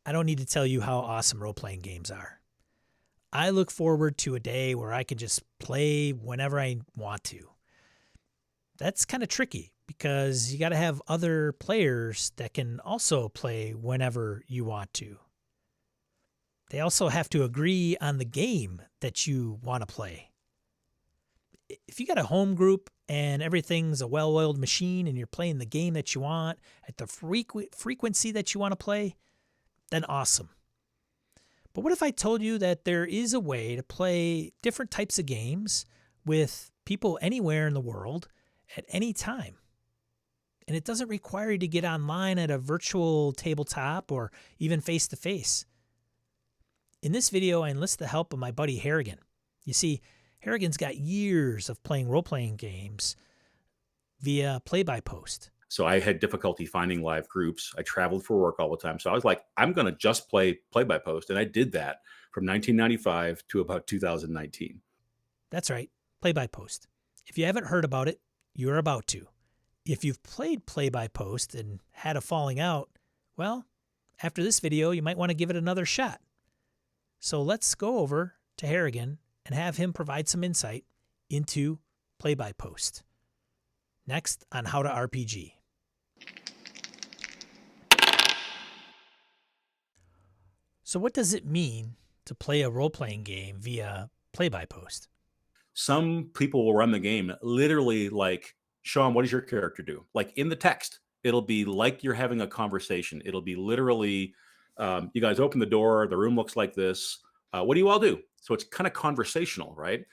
I don't need to tell you how awesome role-playing games are. I look forward to a day where I can just play whenever I want to. That's kind of tricky because you got to have other players that can also play whenever you want to. They also have to agree on the game that you want to play. If you got a home group and everything's a well-oiled machine and you're playing the game that you want at the frequency that you want to play, then awesome. But what if I told you that there is a way to play different types of games with people anywhere in the world at any time? And it doesn't require you to get online at a virtual tabletop or even face-to-face. In this video, I enlist the help of my buddy Harrigan. You see, Harrigan's got years of playing role-playing games via play-by-post. So I had difficulty finding live groups. I traveled for work all the time. So I was like, I'm going to just play play-by-post. And I did that from 1995 to about 2019. That's right, play-by-post. If you haven't heard about it, you're about to. If you've played play-by-post and had a falling out, well, after this video, you might want to give it another shot. So let's go over to Harrigan and have him provide some insight into play-by-post. Next on How to RPG. So what does it mean to play a role-playing game via play-by-post? Some people will run the game literally like, Sean, what does your character do? Like in the text, it'll be like you're having a conversation. It'll be literally, you guys open the door, the room looks like this. What do you all do? So it's kind of conversational, right?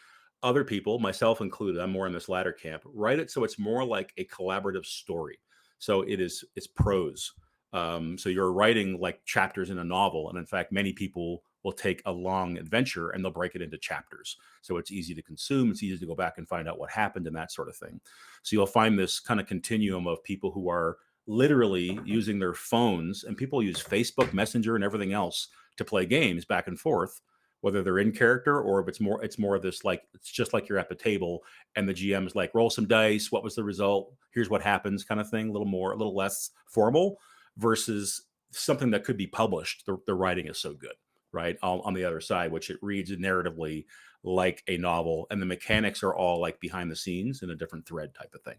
Other people, myself included, I'm more in this latter camp, write it so it's more like a collaborative story. So it's prose. So you're writing like chapters in a novel. And in fact, many people will take a long adventure and they'll break it into chapters. So it's easy to consume. It's easy to go back and find out what happened and that sort of thing. So you'll find this kind of continuum of people who are literally using their phones, and people use Facebook Messenger and everything else to play games back and forth, whether they're in character or if it's more of this, like, it's just like you're at the table and the GM is like, roll some dice. What was the result? Here's what happens, kind of thing. A little less formal versus something that could be published. The writing is so good, right? On the other side, which it reads narratively like a novel, and the mechanics are all like behind the scenes in a different thread type of thing.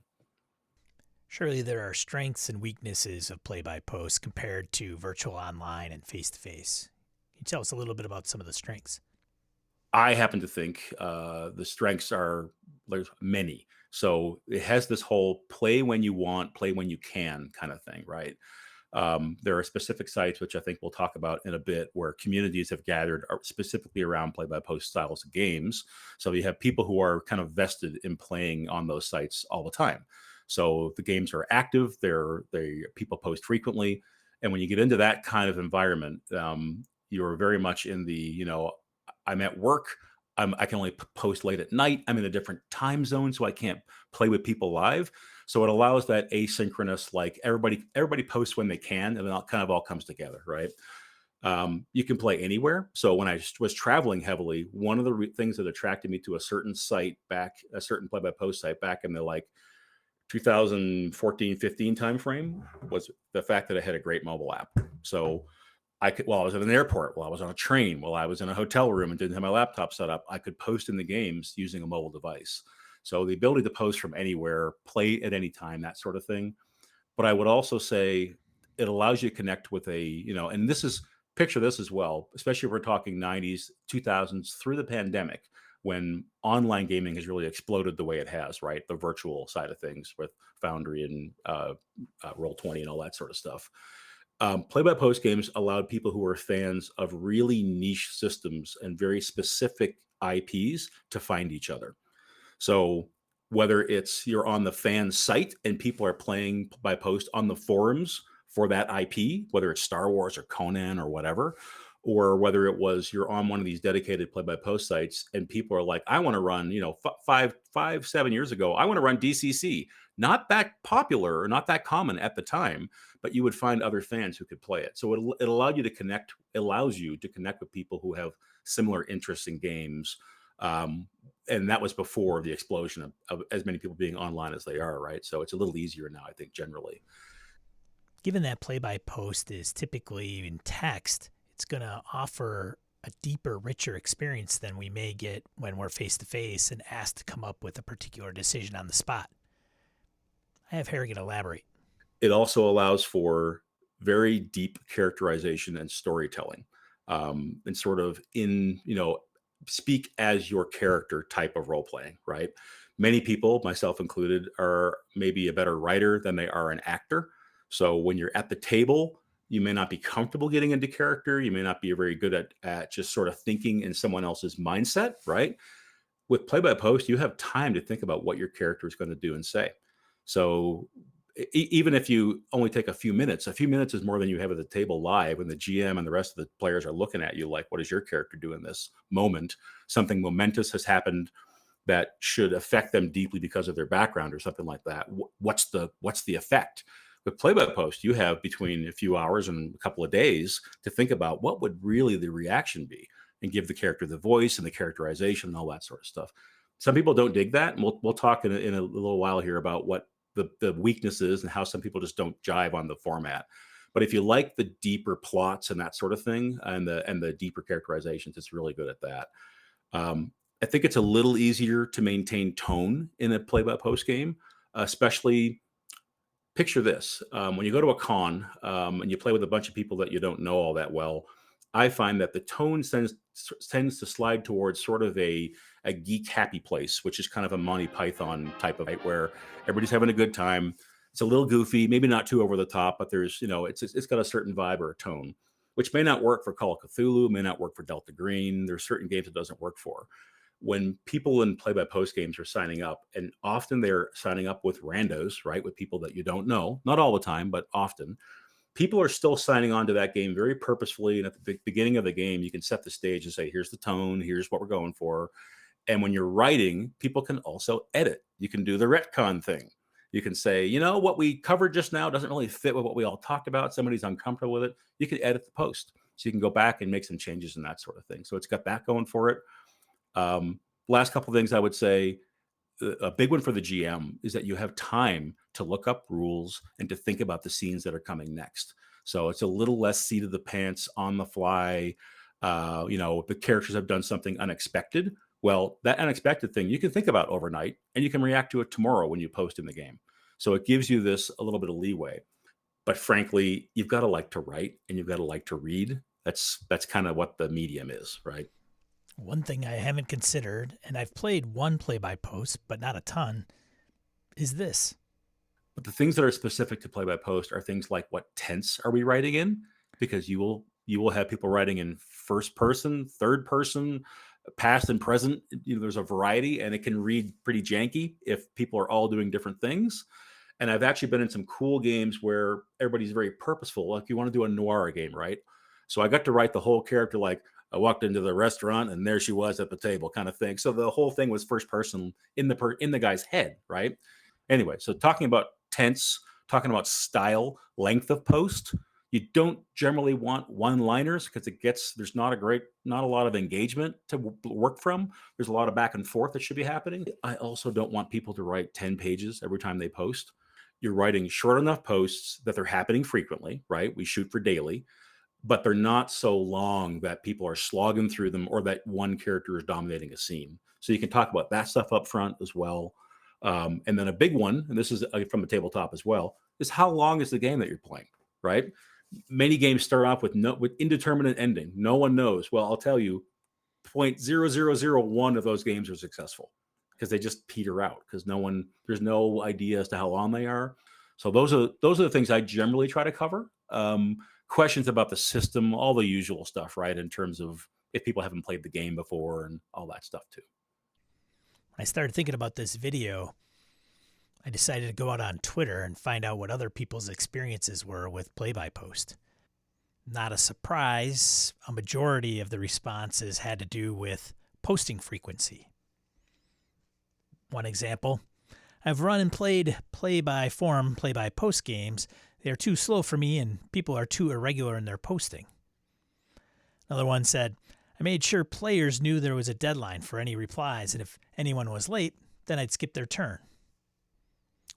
Surely there are strengths and weaknesses of play-by-post compared to virtual online and face-to-face. Can you tell us a little bit about some of the strengths? I happen to think the strengths are, there's many. So it has this whole play when you want, play when you can kind of thing, right? There are specific sites, which I think we'll talk about in a bit, where communities have gathered specifically around play-by-post styles of games. So you have people who are kind of vested in playing on those sites all the time. So the games are active. People post frequently, and when you get into that kind of environment, you're very much in the, I'm at work. I can only post late at night. I'm in a different time zone, so I can't play with people live. So it allows that asynchronous, like everybody posts when they can, and then it kind of all comes together, right? You can play anywhere. So when I was traveling heavily, one of the things that attracted me to a certain a certain play-by-post site back in the like 2014-15 timeframe, was the fact that it had a great mobile app. So while I was at an airport, while I was on a train, while I was in a hotel room and didn't have my laptop set up, I could post in the games using a mobile device. So the ability to post from anywhere, play at any time, that sort of thing. But I would also say it allows you to connect with and picture this as well, especially if we're talking 90s, 2000s through the pandemic, when online gaming has really exploded the way it has, right? The virtual side of things with Foundry and Roll20 and all that sort of stuff. Play-by-post games allowed people who are fans of really niche systems and very specific IPs to find each other. So whether it's you're on the fan site and people are playing by post on the forums for that IP, whether it's Star Wars or Conan or whatever, or whether it was you're on one of these dedicated play-by-post sites and people are like, I want to run, 7 years ago, I want to run DCC. Not that popular or not that common at the time, but you would find other fans who could play it. So it allows you to connect with people who have similar interests in games. And that was before the explosion of as many people being online as they are, right? So it's a little easier now, I think, generally. Given that play-by-post is typically in text, it's going to offer a deeper, richer experience than we may get when we're face-to-face and asked to come up with a particular decision on the spot. I have Harrigan elaborate. It also allows for very deep characterization and storytelling, and sort of speak as your character type of role playing, right? Many people, myself included, are maybe a better writer than they are an actor. So when you're at the table, you may not be comfortable getting into character. You may not be very good at just sort of thinking in someone else's mindset, right? With play by post, you have time to think about what your character is going to do and say. So even if you only take a few minutes is more than you have at the table live when the GM and the rest of the players are looking at you like, what does your character do in this moment? Something momentous has happened that should affect them deeply because of their background or something like that. What's the effect? With play by post, you have between a few hours and a couple of days to think about what would really the reaction be and give the character the voice and the characterization and all that sort of stuff. Some people don't dig that, and we'll talk in a little while here about what the weaknesses and how some people just don't jive on the format. But if you like the deeper plots and that sort of thing and the deeper characterizations, it's really good at that. I think it's a little easier to maintain tone in a play-by-post game, especially picture this. When you go to a con and you play with a bunch of people that you don't know all that well, I find that the tone tends to slide towards sort of a geek happy place, which is kind of a Monty Python type of, right, where everybody's having a good time. It's a little goofy, maybe not too over the top, but there's, it's got a certain vibe or a tone, which may not work for Call of Cthulhu, may not work for Delta Green. There's certain games it doesn't work for. When people in play-by-post games are signing up, and often they're signing up with randos, right, with people that you don't know, not all the time, but often, people are still signing on to that game very purposefully. And at the beginning of the game, you can set the stage and say, here's the tone, here's what we're going for. And when you're writing, people can also edit. You can do the retcon thing. You can say, what we covered just now doesn't really fit with what we all talked about. Somebody's uncomfortable with it. You can edit the post. So you can go back and make some changes and that sort of thing. So it's got that going for it. Last couple of things I would say, a big one for the GM is that you have time to look up rules and to think about the scenes that are coming next. So it's a little less seat of the pants on the fly. The characters have done something unexpected. Well, that unexpected thing you can think about overnight and you can react to it tomorrow when you post in the game. So it gives you this a little bit of leeway. But frankly, you've got to like to write and you've got to like to read. That's kind of what the medium is, right? One thing I haven't considered, and I've played one play-by-post, but not a ton, is this. But the things that are specific to play-by-post are things like what tense are we writing in? Because you will have people writing in first person, third person, past and present. There's a variety, and it can read pretty janky if people are all doing different things. And I've actually been in some cool games where everybody's very purposeful. Like you want to do a noir game, right? So I got to write the whole character like, I walked into the restaurant and there she was at the table kind of thing. So the whole thing was first person in the guy's head, right? Anyway, so talking about tense, talking about style, length of post, you don't generally want one-liners because there's not a lot of engagement to work from. There's a lot of back and forth that should be happening. I also don't want people to write 10 pages every time they post. You're writing short enough posts that they're happening frequently, right? We shoot for daily. But they're not so long that people are slogging through them or that one character is dominating a scene. So you can talk about that stuff up front as well. And then a big one, and this is from the tabletop as well, is how long is the game that you're playing, right? Many games start off with indeterminate ending. No one knows. Well, I'll tell you, 0.0001 of those games are successful because they just peter out because there's no idea as to how long they are. So those are the things I generally try to cover. Questions about the system, all the usual stuff, right? In terms of if people haven't played the game before and all that stuff too. When I started thinking about this video, I decided to go out on Twitter and find out what other people's experiences were with play-by-post. Not a surprise, a majority of the responses had to do with posting frequency. One example, I've run and played play-by-form, play-by-post games. They are too slow for me and people are too irregular in their posting. Another one said, I made sure players knew there was a deadline for any replies, and if anyone was late, then I'd skip their turn.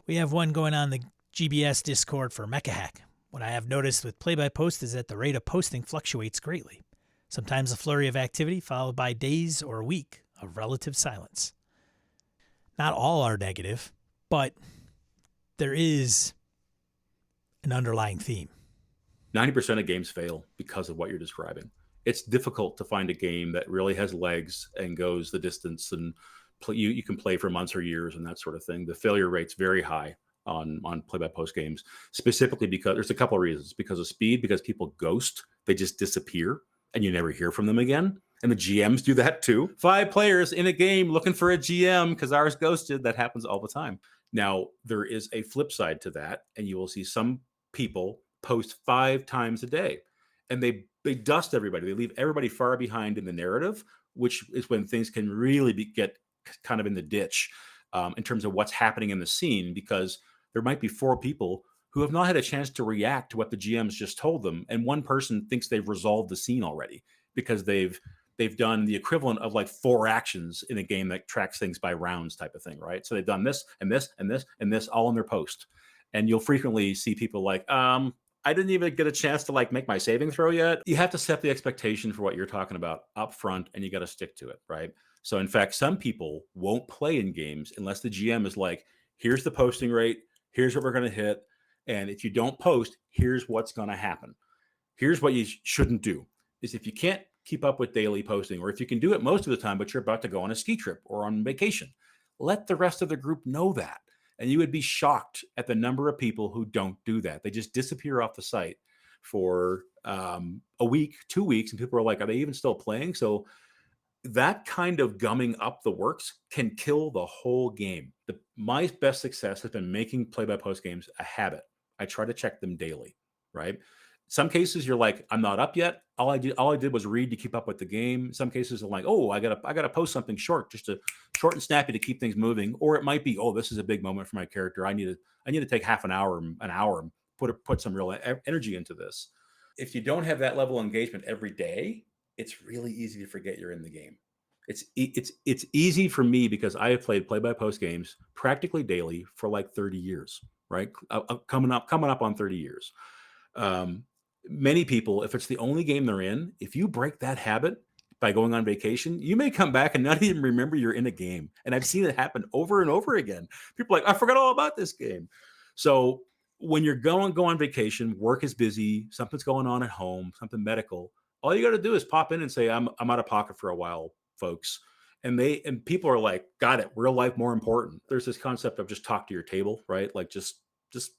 We have one going on the GBS Discord for Mecha Hack, What I have noticed with play-by-post is that the rate of posting fluctuates greatly. Sometimes a flurry of activity followed by days or a week of relative silence. Not all are negative, but there is an underlying theme. 90% of games fail because of what you're describing. It's difficult to find a game that really has legs and goes the distance, and you can play for months or years and that sort of thing. The failure rate's very high on play-by-post games, specifically because there's a couple of reasons. Because of speed, because people ghost, they just disappear and you never hear from them again. And the GMs do that too. 5 players in a game looking for a GM because ours ghosted. That happens all the time. Now, there is a flip side to that, and you will see some people post 5 times a day, and they dust everybody. They leave everybody far behind in the narrative, which is when things can really get kind of in the ditch in terms of what's happening in the scene, because there might be 4 people who have not had a chance to react to what the GMs just told them, and one person thinks they've resolved the scene already because they've done the equivalent of like 4 actions in a game that tracks things by rounds type of thing, right? So they've done this and this and this and this all in their post. And you'll frequently see people like, I didn't even get a chance to like make my saving throw yet. You have to set the expectation for what you're talking about up front, and you got to stick to it, right? So in fact, some people won't play in games unless the GM is like, here's the posting rate, here's what we're going to hit, and if you don't post, here's what's going to happen. Here's what you shouldn't do, is if you can't keep up with daily posting, or if you can do it most of the time, but you're about to go on a ski trip or on vacation, let the rest of the group know that. And you would be shocked at the number of people who don't do that. They just disappear off the site for a week, 2 weeks, and people are like, are they even still playing? So that kind of gumming up the works can kill the whole game. My best success has been making play-by-post games a habit. I try to check them daily, right? Some cases you're like, I'm not up yet. All I did was read to keep up with the game. Some cases I'm like, oh, I gotta post something short, just to short and snappy to keep things moving. Or it might be, oh, this is a big moment for my character. I need to take half an hour, and put some real energy into this. If you don't have that level of engagement every day, it's really easy to forget you're in the game. It's easy for me because I have played play-by-post games practically daily for like 30 years, right? Coming up on 30 years. Many people, if it's the only game they're in, if you break that habit by going on vacation, you may come back and not even remember you're in a game. And I've seen it happen over and over again. People are like, I forgot all about this game. So when you're go on vacation, work is busy, something's going on at home, something medical, all you got to do is pop in and say, I'm out of pocket for a while, folks. And people are like, got it, real life more important. There's this concept of just talk to your table, right? Like just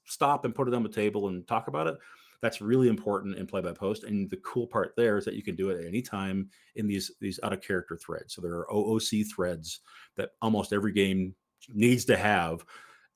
stop and put it on the table and talk about it. That's really important in play-by-post. And the cool part there is that you can do it at any time in these out of character threads. So there are OOC threads that almost every game needs to have,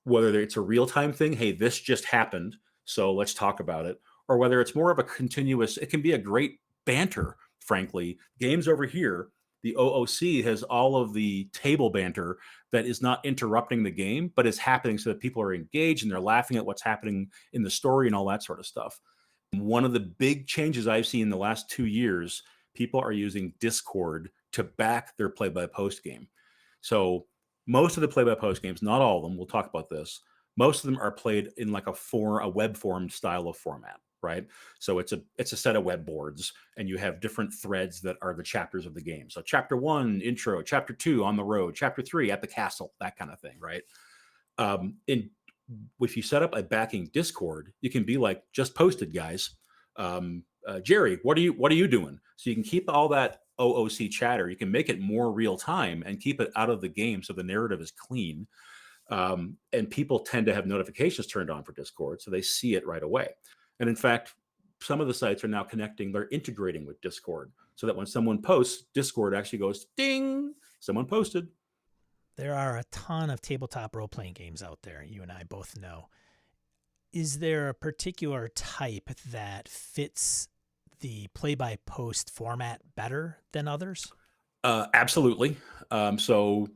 whether it's a real-time thing, hey, this just happened, so let's talk about it, or whether it's more of a continuous, it can be a great banter, frankly. Games over here, the OOC has all of the table banter that is not interrupting the game, but is happening so that people are engaged and they're laughing at what's happening in the story and all that sort of stuff. One of the big changes I've seen in the last 2 years, people are using Discord to back their play-by-post game. So most of the play-by-post games, not all of them, we'll talk about this, most of them are played in like a web form style of format, right? So it's a set of web boards, and you have different threads that are the chapters of the game. So chapter 1, intro, chapter 2, on the road, chapter 3, at the castle, that kind of thing, right? If you set up a backing Discord, you can be like, just posted, guys. Jerry, what are you doing? So you can keep all that OOC chatter. You can make it more real time and keep it out of the game so the narrative is clean. And people tend to have notifications turned on for Discord, so they see it right away. And in fact, some of the sites are now they're integrating with Discord so that when someone posts, Discord actually goes, ding, someone posted. There are a ton of tabletop role-playing games out there, you and I both know. Is there a particular type that fits the play-by-post format better than others? Absolutely. So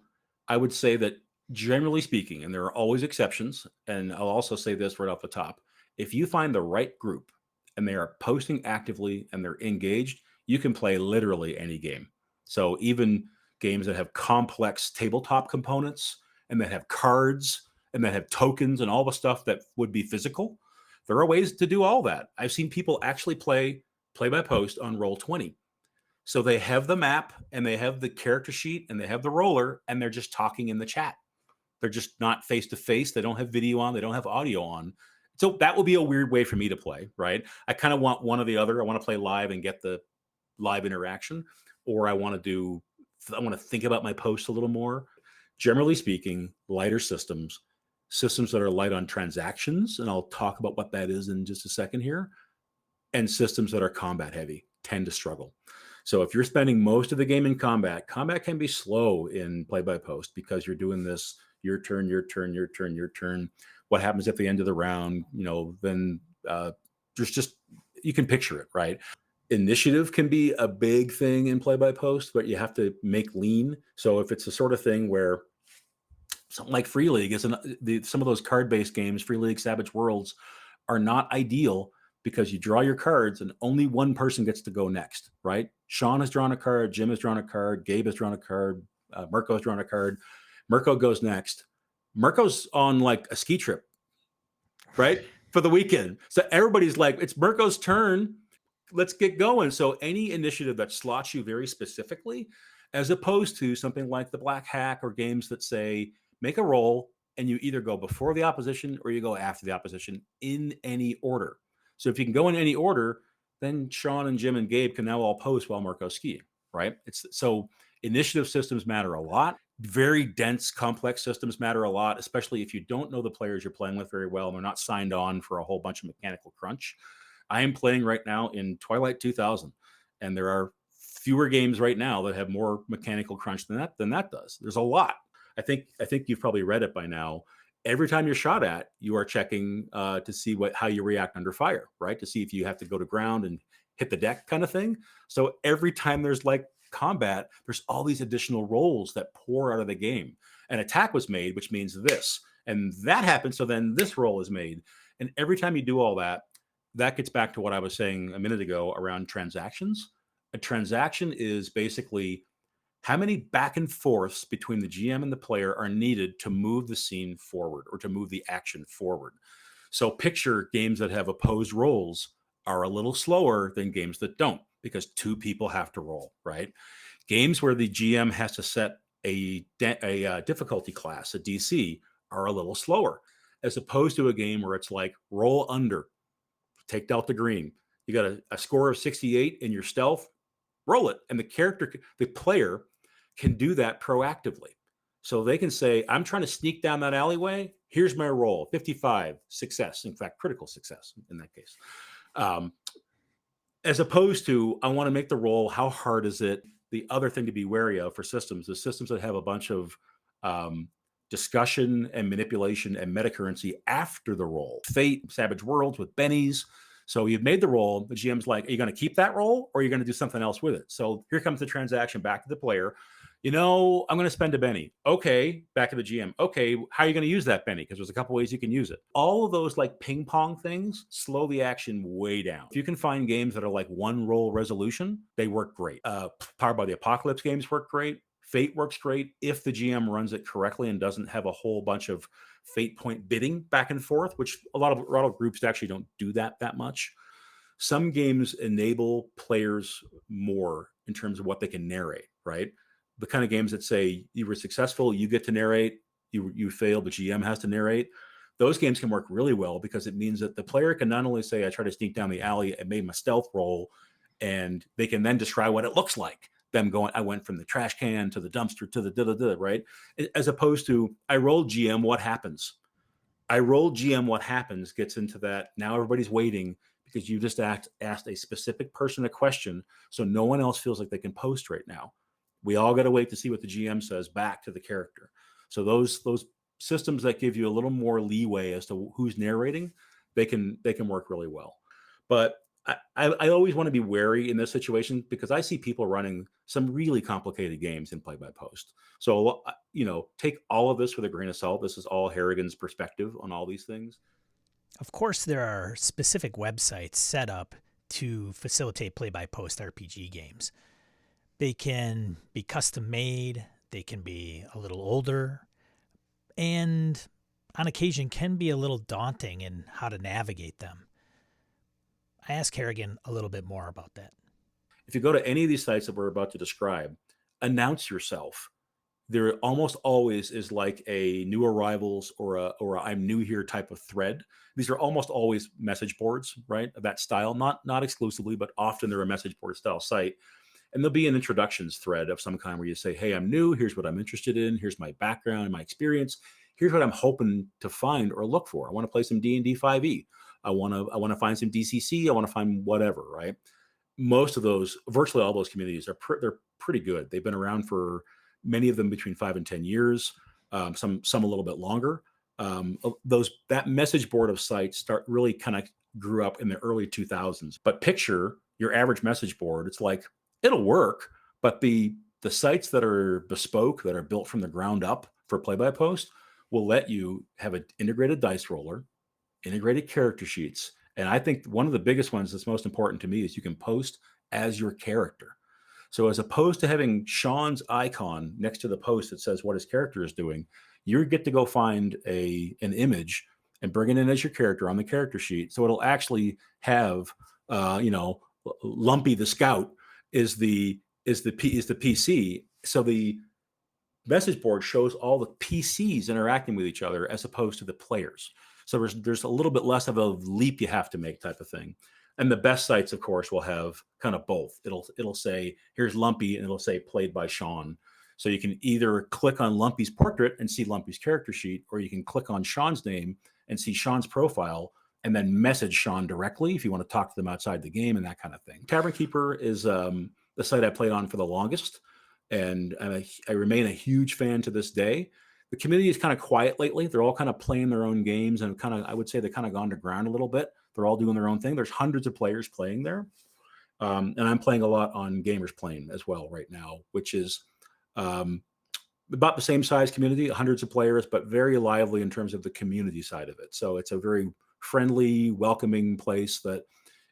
I would say that generally speaking, and there are always exceptions, and I'll also say this right off the top, if you find the right group and they are posting actively and they're engaged, you can play literally any game. So even games that have complex tabletop components and that have cards and that have tokens and all the stuff that would be physical, There are ways to do all that. I've seen people actually play by post on Roll20. So they have the map and they have the character sheet and they have the roller and they're just talking in the chat. They're just not face to face. They don't have video on. They don't have audio on. So that will be a weird way for me to play, right? I kind of want one or the other. I want to play live and get the live interaction, or I want to think about my post a little more. Generally speaking, lighter systems that are light on transactions, and I'll talk about what that is in just a second here, and systems that are combat heavy tend to struggle. So if you're spending most of the game in combat can be slow in play by post because you're doing this your turn, your turn, your turn, your turn. What happens at the end of the round? Then there's just, you can picture it, right? Initiative can be a big thing in play by post, but you have to make lean. So if it's the sort of thing where something like Free League is some of those card-based games, Free League, Savage Worlds, are not ideal because you draw your cards and only one person gets to go next, right? Sean has drawn a card, Jim has drawn a card, Gabe has drawn a card, Mirko has drawn a card. Mirko goes next. Mirko's on like a ski trip, right? For the weekend. So everybody's like, it's Mirko's turn. Let's get going. So any initiative that slots you very specifically, as opposed to something like the Black Hack or games that say, make a roll and you either go before the opposition or you go after the opposition in any order. So if you can go in any order, then Sean and Jim and Gabe can now all post while Mirko's skiing, right? So initiative systems matter a lot. Very dense, complex systems matter a lot, especially if you don't know the players you're playing with very well and they're not signed on for a whole bunch of mechanical crunch. I am playing right now in Twilight 2000, and there are fewer games right now that have more mechanical crunch than that does. There's a lot. I think you've probably read it by now. Every time you're shot at, you are checking to see how you react under fire, right? To see if you have to go to ground and hit the deck kind of thing. So every time there's like combat, there's all these additional rolls that pour out of the game. An attack was made, which means this, and that happened. So then this roll is made. And every time you do all that, that gets back to what I was saying a minute ago around transactions. A transaction is basically how many back and forths between the GM and the player are needed to move the scene forward or to move the action forward. So picture games that have opposed rolls are a little slower than games that don't, because two people have to roll, right? Games where the GM has to set a difficulty class, a DC, are a little slower, as opposed to a game where it's like roll under, take Delta Green. You got a score of 68 in your stealth, roll it. And the player can do that proactively. So they can say, I'm trying to sneak down that alleyway. Here's my roll, 55, success. In fact, critical success in that case. As opposed to, I want to make the roll. How hard is it? The other thing to be wary of for systems is systems that have a bunch of discussion and manipulation and meta currency after the roll. Fate, Savage Worlds with bennies. So you've made the roll. The GM's like, are you going to keep that roll or are you going to do something else with it? So here comes the transaction back to the player. I'm going to spend a Benny. Okay, back to the GM. Okay, how are you going to use that Benny? Because there's a couple ways you can use it. All of those like ping pong things slow the action way down. If you can find games that are like one roll resolution, they work great. Powered by the Apocalypse games work great. Fate works great if the GM runs it correctly and doesn't have a whole bunch of fate point bidding back and forth, which a lot of groups actually don't do that much. Some games enable players more in terms of what they can narrate, right? The kind of games that say you were successful, you get to narrate, you failed, the GM has to narrate. Those games can work really well because it means that the player can not only say, I tried to sneak down the alley and made my stealth roll, and they can then describe what it looks like. Them going, I went from the trash can to the dumpster to the right? As opposed to, I rolled GM, what happens? I rolled GM, what happens gets into that. Now everybody's waiting because you just asked a specific person a question, so no one else feels like they can post right now. We all got to wait to see what the GM says back to the character. So those systems that give you a little more leeway as to who's narrating, they can work really well. But I always want to be wary in this situation because I see people running some really complicated games in play-by-post. So, take all of this with a grain of salt. This is all Harrigan's perspective on all these things. Of course, there are specific websites set up to facilitate play-by-post RPG games. They can be custom made. They can be a little older. And on occasion can be a little daunting in how to navigate them. I asked Harrigan a little bit more about that. If you go to any of these sites that we're about to describe, announce yourself. There almost always is like a new arrivals or a I'm new here type of thread. These are almost always message boards, right? Of that style, not exclusively, but often they're a message board style site. And there'll be an introductions thread of some kind where you say, hey, I'm new. Here's what I'm interested in. Here's my background and my experience. Here's what I'm hoping to find or look for. I want to play some D&D 5e. I want to find some DCC. I want to find whatever, right? Most of those, virtually all those communities they're pretty good. They've been around for many of them between 5 and 10 years, some a little bit longer. That message board of sites really kind of grew up in the early 2000s. But picture your average message board. It's like, it'll work, but the sites that are bespoke, that are built from the ground up for play-by-post, will let you have an integrated dice roller, integrated character sheets. And I think one of the biggest ones that's most important to me is you can post as your character. So as opposed to having Sean's icon next to the post that says what his character is doing, you get to go find an image and bring it in as your character on the character sheet. So it'll actually have, Lumpy the Scout is the PC. So the message board shows all the PCs interacting with each other as opposed to the players. So there's a little bit less of a leap you have to make type of thing. And the best sites, of course, will have kind of both. It'll say, here's Lumpy, and it'll say played by Sean. So you can either click on Lumpy's portrait and see Lumpy's character sheet, or you can click on Sean's name and see Sean's profile, and then message Sean directly if you want to talk to them outside the game and that kind of thing. Tavern Keeper is the site I played on for the longest, and I remain a huge fan to this day. The community is kind of quiet lately. They're all kind of playing their own games, and I would say they've kind of gone to ground a little bit. They're all doing their own thing. There's hundreds of players playing there. And I'm playing a lot on Gamers Plane as well right now, which is about the same size community, hundreds of players, but very lively in terms of the community side of it. So it's a very friendly, welcoming place that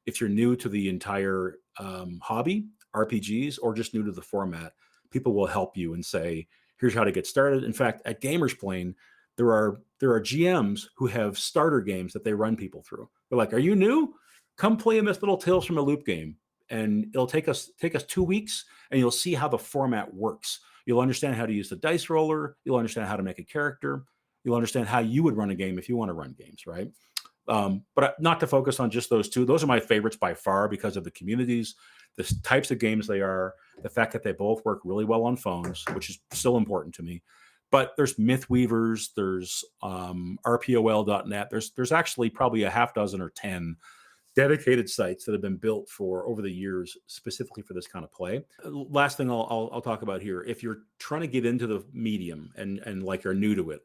if you're new to the entire hobby, RPGs, or just new to the format, people will help you and say, here's how to get started. In fact, at Gamers Plane, there are GMs who have starter games that they run people through. They're like, are you new? Come play in this little Tales from a Loop game. And it'll take us 2 weeks, and you'll see how the format works. You'll understand how to use the dice roller. You'll understand how to make a character. You'll understand how you would run a game if you want to run games, right? But not to focus on just those two. Those are my favorites by far because of the communities, the types of games they are, the fact that they both work really well on phones, which is still important to me. But there's Mythweavers, there's RPOL.net. There's actually probably a half dozen or 10 dedicated sites that have been built for over the years specifically for this kind of play. Last thing I'll talk about here, if you're trying to get into the medium and like you're new to it,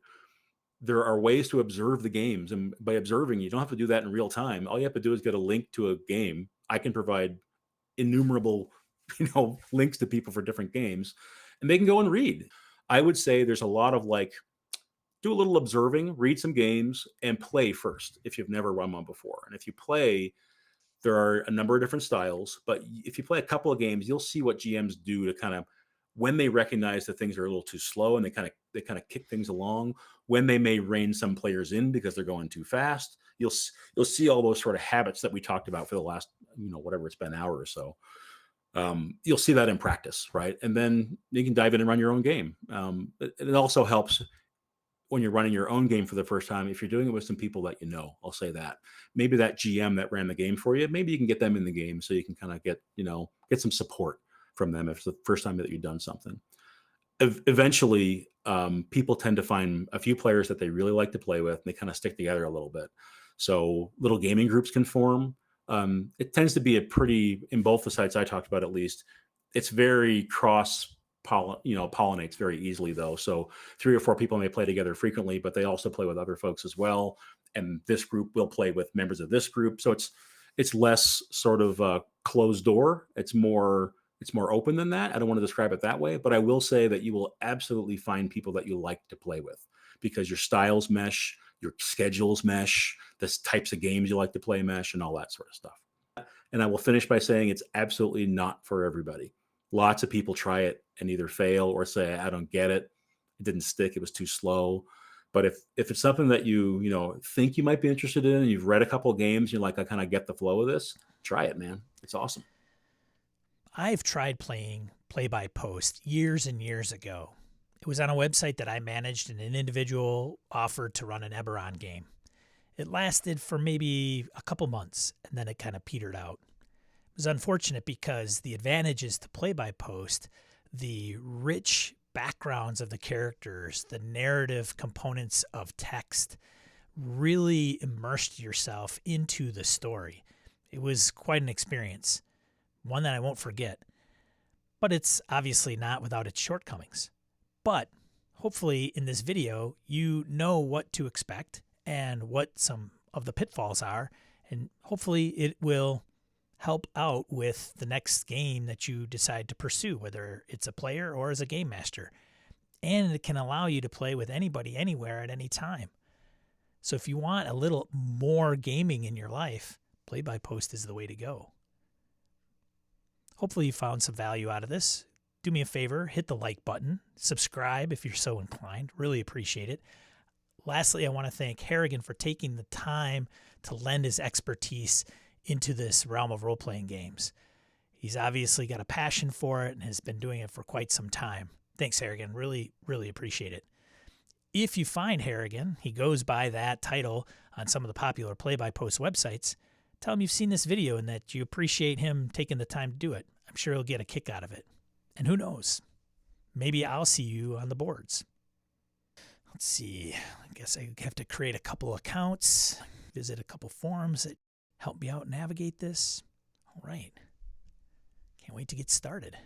there are ways to observe the games. And by observing, you don't have to do that in real time. All you have to do is get a link to a game. I can provide innumerable, links to people for different games, and they can go and read. I would say there's a lot of do a little observing, read some games, and play first if you've never run one before. And if you play, there are a number of different styles, but if you play a couple of games, you'll see what GMs do to kind of, when they recognize that things are a little too slow and they kind of kick things along, when they may rein some players in because they're going too fast. You'll see all those sort of habits that we talked about for the last, whatever it's been, an hour or so. You'll see that in practice, right? And then you can dive in and run your own game. It also helps when you're running your own game for the first time, if you're doing it with some people that I'll say that. Maybe that GM that ran the game for you, maybe you can get them in the game so you can kind of get some support from them if it's the first time that you've done something. Eventually, people tend to find a few players that they really like to play with, and they kind of stick together a little bit. So little gaming groups can form. It tends to be in both the sites I talked about, at least, it's very pollinates very easily though. So 3 or 4 people may play together frequently, but they also play with other folks as well. And this group will play with members of this group. So it's less sort of closed door. It's more open than that. I don't want to describe it that way, but I will say that you will absolutely find people that you like to play with because your styles mesh, your schedules mesh, the types of games you like to play mesh, and all that sort of stuff. And I will finish by saying it's absolutely not for everybody. Lots of people try it and either fail or say, I don't get it. It didn't stick. It was too slow. But if it's something that you think you might be interested in, and you've read a couple of games, you're like, I kind of get the flow of this, try it, man. It's awesome. I've tried playing play-by-post years and years ago. It was on a website that I managed, and an individual offered to run an Eberron game. It lasted for maybe a couple months, and then it kind of petered out. It was unfortunate because the advantages to play-by-post, the rich backgrounds of the characters, the narrative components of text, really immersed yourself into the story. It was quite an experience, one that I won't forget. But it's obviously not without its shortcomings. But hopefully in this video, you know what to expect and what some of the pitfalls are, and hopefully it will help out with the next game that you decide to pursue, whether it's a player or as a game master. And it can allow you to play with anybody, anywhere, at any time. So if you want a little more gaming in your life, play-by-post is the way to go. Hopefully you found some value out of this. Do me a favor, hit the like button, subscribe if you're so inclined. Really appreciate it. Lastly, I want to thank Harrigan for taking the time to lend his expertise into this realm of role-playing games. He's obviously got a passion for it and has been doing it for quite some time. Thanks, Harrigan. Really, really appreciate it. If you find Harrigan, he goes by that title on some of the popular play-by-post websites, tell him you've seen this video and that you appreciate him taking the time to do it. I'm sure he'll get a kick out of it. And who knows? Maybe I'll see you on the boards. Let's see. I guess I have to create a couple accounts, visit a couple forums that help me out navigate this. All right. Can't wait to get started.